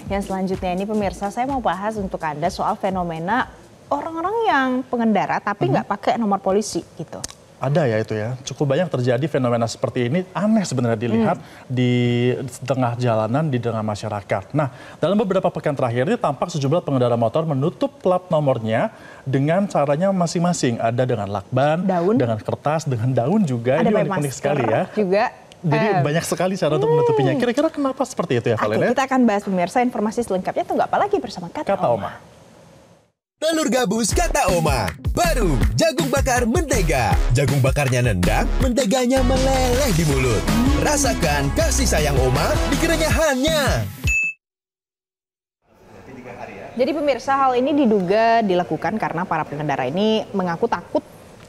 Yang selanjutnya ini pemirsa, saya mau bahas untuk Anda soal fenomena orang-orang yang pengendara tapi nggak pakai nomor polisi gitu. Ada ya itu ya, cukup banyak terjadi fenomena seperti ini, aneh sebenarnya dilihat di tengah jalanan, di tengah masyarakat. Nah, dalam beberapa pekan terakhir ini tampak sejumlah pengendara motor menutup plat nomornya dengan caranya masing-masing. Ada dengan lakban, Daun, dengan kertas, dengan daun juga. ada Ini pakai unik sekali ya. juga. Jadi banyak sekali cara untuk menutupinya. Kira-kira kenapa seperti itu ya, Valen? Kita akan bahas pemirsa informasi selengkapnya, tunggu apa lagi bersama Kata Oma. Telur gabus Kata Oma. Baru jagung bakar mentega. Jagung bakarnya nendang, menteganya meleleh di mulut. Rasakan kasih sayang Oma di kerenyahannya. Jadi pemirsa, hal ini diduga dilakukan karena para pengendara ini mengaku takut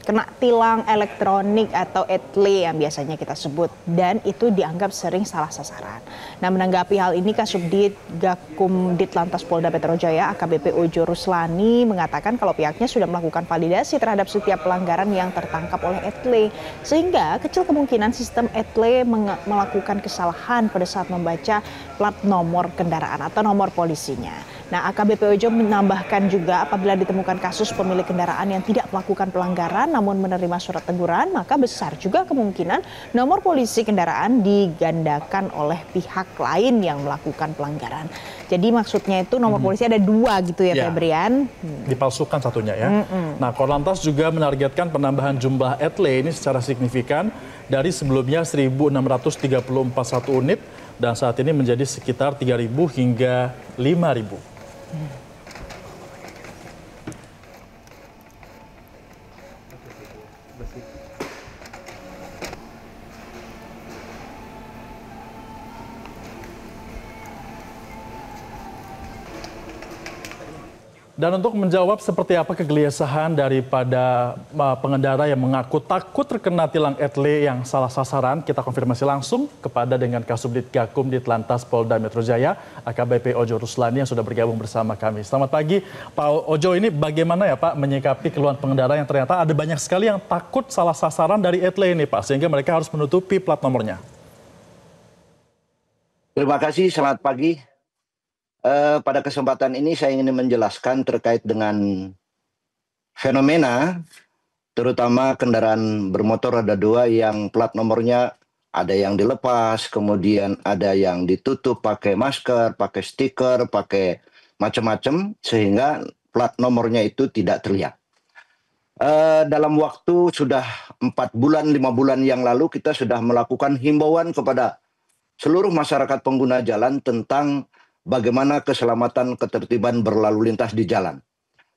kena tilang elektronik atau etle yang biasanya kita sebut, dan itu dianggap sering salah sasaran. Nah, menanggapi hal ini Kasubdit Gakum Ditlantas Polda Metro Jaya AKBP Ojo Ruslani mengatakan kalau pihaknya sudah melakukan validasi terhadap setiap pelanggaran yang tertangkap oleh etle, sehingga kecil kemungkinan sistem etle melakukan kesalahan pada saat membaca plat nomor kendaraan atau nomor polisinya. Nah, AKBP Ojo menambahkan juga apabila ditemukan kasus pemilik kendaraan yang tidak melakukan pelanggaran namun menerima surat teguran, maka besar juga kemungkinan nomor polisi kendaraan digandakan oleh pihak lain yang melakukan pelanggaran. Jadi maksudnya itu nomor polisi ada dua gitu ya, Febrian? Dipalsukan satunya ya. Nah, Korlantas juga menargetkan penambahan jumlah etle ini secara signifikan dari sebelumnya 1.634 unit dan saat ini menjadi sekitar 3.000 hingga 5.000. Dan untuk menjawab seperti apa kegelisahan daripada pengendara yang mengaku takut terkena tilang etle yang salah sasaran, kita konfirmasi langsung kepada dengan Kasubdit Gakum Ditlantas Polda Metro Jaya, AKBP Ojo Ruslani yang sudah bergabung bersama kami. Selamat pagi, Pak Ojo. Ini bagaimana ya Pak menyikapi keluhan pengendara yang ternyata ada banyak sekali yang takut salah sasaran dari etle ini Pak, sehingga mereka harus menutupi plat nomornya? Terima kasih, selamat pagi. Pada kesempatan ini saya ingin menjelaskan terkait dengan fenomena terutama kendaraan bermotor roda dua yang plat nomornya ada yang dilepas, kemudian ada yang ditutup pakai masker, pakai stiker, pakai macam-macam sehingga plat nomornya itu tidak terlihat. Dalam waktu sudah 4 bulan, 5 bulan yang lalu kita sudah melakukan himbauan kepada seluruh masyarakat pengguna jalan tentang bagaimana keselamatan ketertiban berlalu lintas di jalan.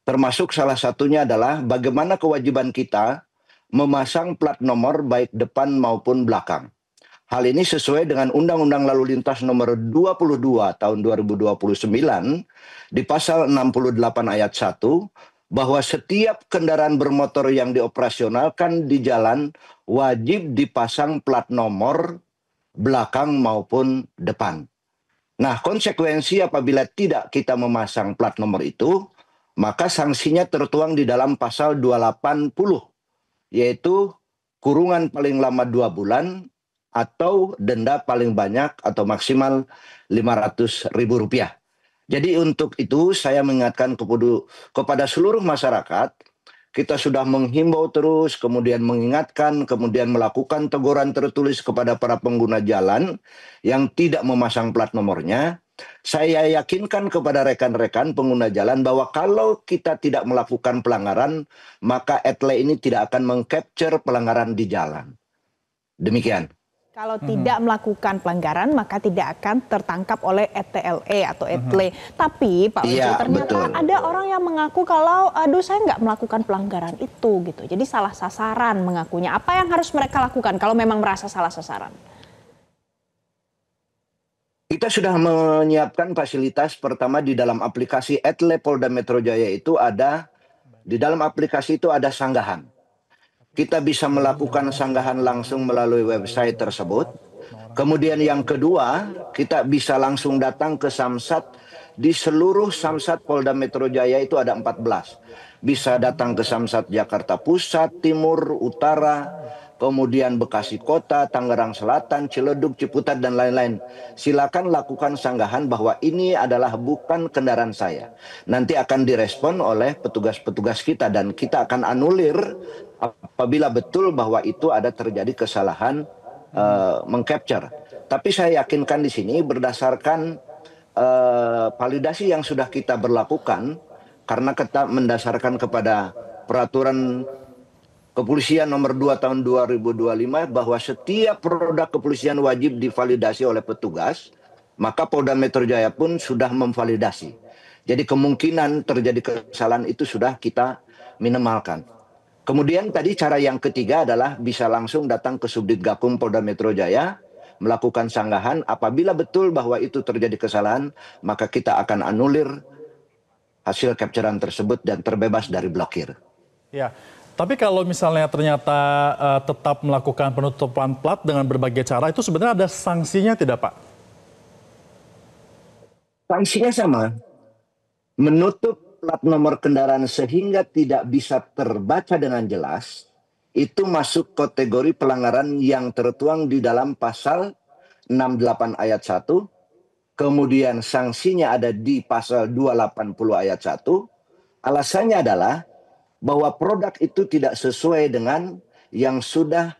Termasuk salah satunya adalah bagaimana kewajiban kita memasang plat nomor baik depan maupun belakang. Hal ini sesuai dengan Undang-Undang Lalu Lintas nomor 22 tahun 2029 di pasal 68 ayat 1 bahwa setiap kendaraan bermotor yang dioperasionalkan di jalan wajib dipasang plat nomor belakang maupun depan. Nah, konsekuensi apabila tidak kita memasang plat nomor itu, maka sanksinya tertuang di dalam pasal 280, yaitu kurungan paling lama 2 bulan atau denda paling banyak atau maksimal Rp500.000. Jadi untuk itu saya mengingatkan kepada seluruh masyarakat, kita sudah menghimbau terus, kemudian mengingatkan, kemudian melakukan teguran tertulis kepada para pengguna jalan yang tidak memasang plat nomornya. Saya yakinkan kepada rekan-rekan pengguna jalan bahwa kalau kita tidak melakukan pelanggaran, maka etle ini tidak akan mengcapture pelanggaran di jalan. Demikian. Kalau tidak melakukan pelanggaran, maka tidak akan tertangkap oleh ETLE atau etle. Tapi Pak Ojo, ternyata ada orang yang mengaku kalau, aduh saya nggak melakukan pelanggaran itu gitu. Jadi salah sasaran mengakunya. Apa yang harus mereka lakukan kalau memang merasa salah sasaran? Kita sudah menyiapkan fasilitas pertama di dalam aplikasi etle Polda Metro Jaya itu ada, di dalam aplikasi itu ada sanggahan. Kita bisa melakukan sanggahan langsung melalui website tersebut. Kemudian yang kedua, kita bisa langsung datang ke Samsat. Di seluruh Samsat Polda Metro Jaya itu ada 14. Bisa datang ke Samsat Jakarta Pusat, Timur, Utara, kemudian Bekasi Kota, Tangerang Selatan, Ciledug, Ciputat, dan lain-lain. Silakan lakukan sanggahan bahwa ini adalah bukan kendaraan saya. Nanti akan direspon oleh petugas-petugas kita dan kita akan anulir apabila betul bahwa itu ada terjadi kesalahan mengcapture. Tapi saya yakinkan di sini berdasarkan validasi yang sudah kita berlakukan, karena kita mendasarkan kepada peraturan Kepolisian nomor 2 tahun 2025 bahwa setiap produk kepolisian wajib divalidasi oleh petugas, maka Polda Metro Jaya pun sudah memvalidasi. Jadi kemungkinan terjadi kesalahan itu sudah kita minimalkan. Kemudian tadi cara yang ketiga adalah bisa langsung datang ke Subdit Gakum Polda Metro Jaya, melakukan sanggahan. Apabila betul bahwa itu terjadi kesalahan, maka kita akan anulir hasil capturean tersebut dan terbebas dari blokir. Ya. Tapi kalau misalnya ternyata tetap melakukan penutupan plat dengan berbagai cara, itu sebenarnya ada sanksinya tidak, Pak? Sanksinya sama. Menutup plat nomor kendaraan sehingga tidak bisa terbaca dengan jelas, itu masuk kategori pelanggaran yang tertuang di dalam pasal 68 ayat 1, kemudian sanksinya ada di pasal 280 ayat 1. Alasannya adalah bahwa produk itu tidak sesuai dengan yang sudah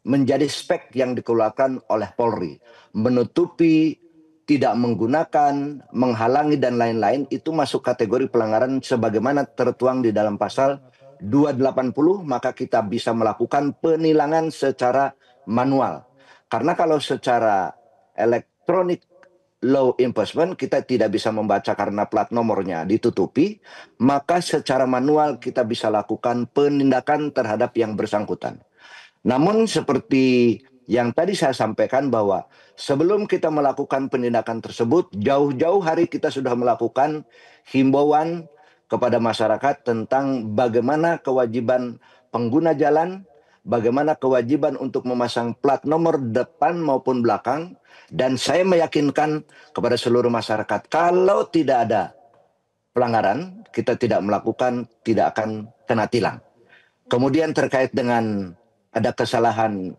menjadi spek yang dikeluarkan oleh Polri. Menutupi, tidak menggunakan, menghalangi, dan lain-lain itu masuk kategori pelanggaran sebagaimana tertuang di dalam pasal 280, maka kita bisa melakukan penilangan secara manual. Karena kalau secara elektronik law enforcement kita tidak bisa membaca karena plat nomornya ditutupi, maka secara manual kita bisa lakukan penindakan terhadap yang bersangkutan. Namun seperti yang tadi saya sampaikan bahwa sebelum kita melakukan penindakan tersebut, jauh-jauh hari kita sudah melakukan himbauan kepada masyarakat tentang bagaimana kewajiban pengguna jalan, bagaimana kewajiban untuk memasang plat nomor depan maupun belakang. Dan saya meyakinkan kepada seluruh masyarakat, kalau tidak ada pelanggaran, kita tidak melakukan, tidak akan kena tilang. Kemudian terkait dengan ada kesalahan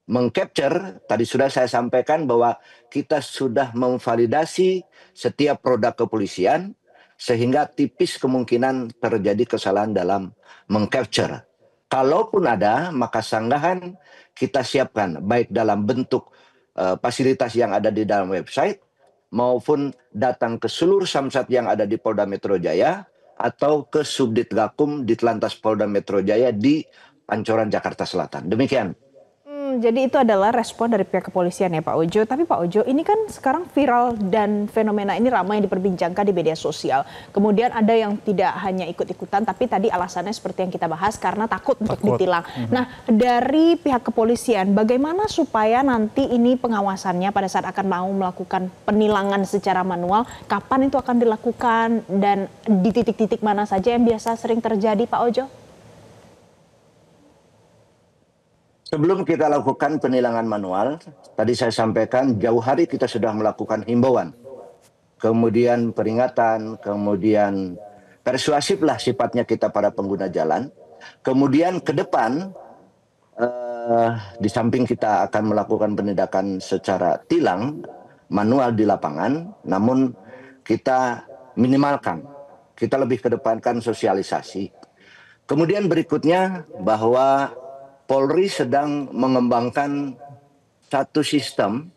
mengcapture, tadi sudah saya sampaikan bahwa kita sudah memvalidasi setiap produk kepolisian, sehingga tipis kemungkinan terjadi kesalahan dalam mengcapture. Kalaupun ada, maka sanggahan kita siapkan, baik dalam bentuk fasilitas yang ada di dalam website maupun datang ke seluruh samsat yang ada di Polda Metro Jaya atau ke Subdit Gakum Ditlantas Polda Metro Jaya di Pancoran, Jakarta Selatan. Demikian. Jadi itu adalah respon dari pihak kepolisian ya Pak Ojo. Tapi Pak Ojo, ini kan sekarang viral dan fenomena ini ramai diperbincangkan di media sosial. Kemudian ada yang tidak hanya ikut-ikutan, tapi tadi alasannya seperti yang kita bahas karena takut untuk ditilang. Nah, dari pihak kepolisian, bagaimana supaya nanti ini pengawasannya pada saat akan mau melakukan penilangan secara manual, kapan itu akan dilakukan dan di titik-titik mana saja yang biasa sering terjadi Pak Ojo? Sebelum kita lakukan penilangan manual, tadi saya sampaikan jauh hari kita sudah melakukan himbauan. Kemudian peringatan, kemudian persuasiflah sifatnya kita pada pengguna jalan. Kemudian ke depan, di samping kita akan melakukan penindakan secara tilang, manual di lapangan, namun kita minimalkan, kita lebih kedepankan sosialisasi. Kemudian berikutnya bahwa Polri sedang mengembangkan satu sistem,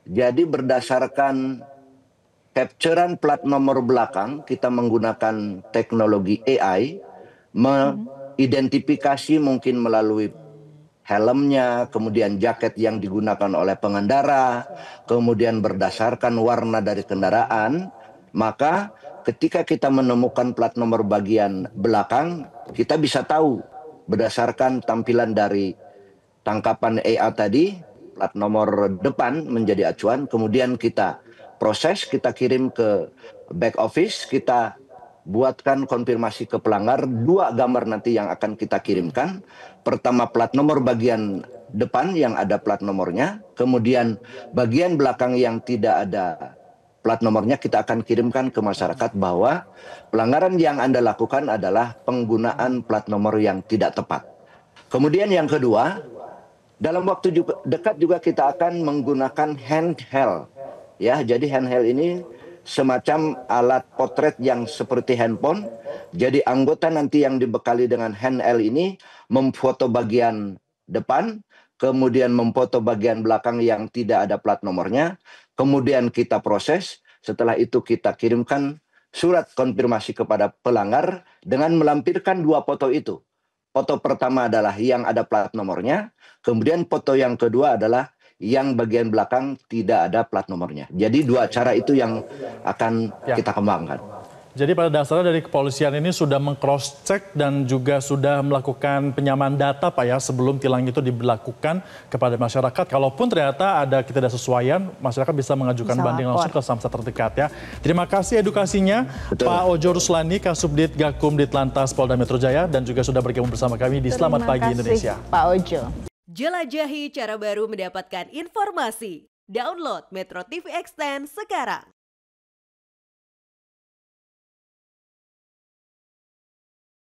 jadi berdasarkan capturean plat nomor belakang, kita menggunakan teknologi AI, mengidentifikasi mungkin melalui helmnya, kemudian jaket yang digunakan oleh pengendara, kemudian berdasarkan warna dari kendaraan, maka ketika kita menemukan plat nomor bagian belakang, kita bisa tahu berdasarkan tampilan dari tangkapan AI tadi, plat nomor depan menjadi acuan, kemudian kita proses, kita kirim ke back office, kita buatkan konfirmasi ke pelanggar, 2 gambar nanti yang akan kita kirimkan. Pertama plat nomor bagian depan yang ada plat nomornya, kemudian bagian belakang yang tidak ada plat nomornya kita akan kirimkan ke masyarakat bahwa pelanggaran yang Anda lakukan adalah penggunaan plat nomor yang tidak tepat. Kemudian yang kedua, dalam waktu dekat juga kita akan menggunakan handheld. Ya, jadi handheld ini semacam alat potret yang seperti handphone. Jadi anggota nanti yang dibekali dengan handheld ini memfoto bagian depan, kemudian memfoto bagian belakang yang tidak ada plat nomornya, kemudian kita proses, setelah itu kita kirimkan surat konfirmasi kepada pelanggar dengan melampirkan 2 foto itu. Foto pertama adalah yang ada plat nomornya, kemudian foto yang kedua adalah yang bagian belakang tidak ada plat nomornya. Jadi 2 cara itu yang akan kita kembangkan. Jadi pada dasarnya dari kepolisian ini sudah meng-cross check dan juga sudah melakukan penyamaan data Pak ya sebelum tilang itu diberlakukan kepada masyarakat. Kalaupun ternyata ada ketidaksesuaian, masyarakat bisa mengajukan banding langsung ke Samsat terdekat ya. Terima kasih edukasinya. Betul. Pak Ojo Ruslani, Kasubdit Gakum Ditlantas Polda Metro Jaya dan juga sudah bergabung bersama kami di Selamat Pagi Indonesia. Pak Ojo. Jelajahi cara baru mendapatkan informasi. Download Metro TV Extend sekarang.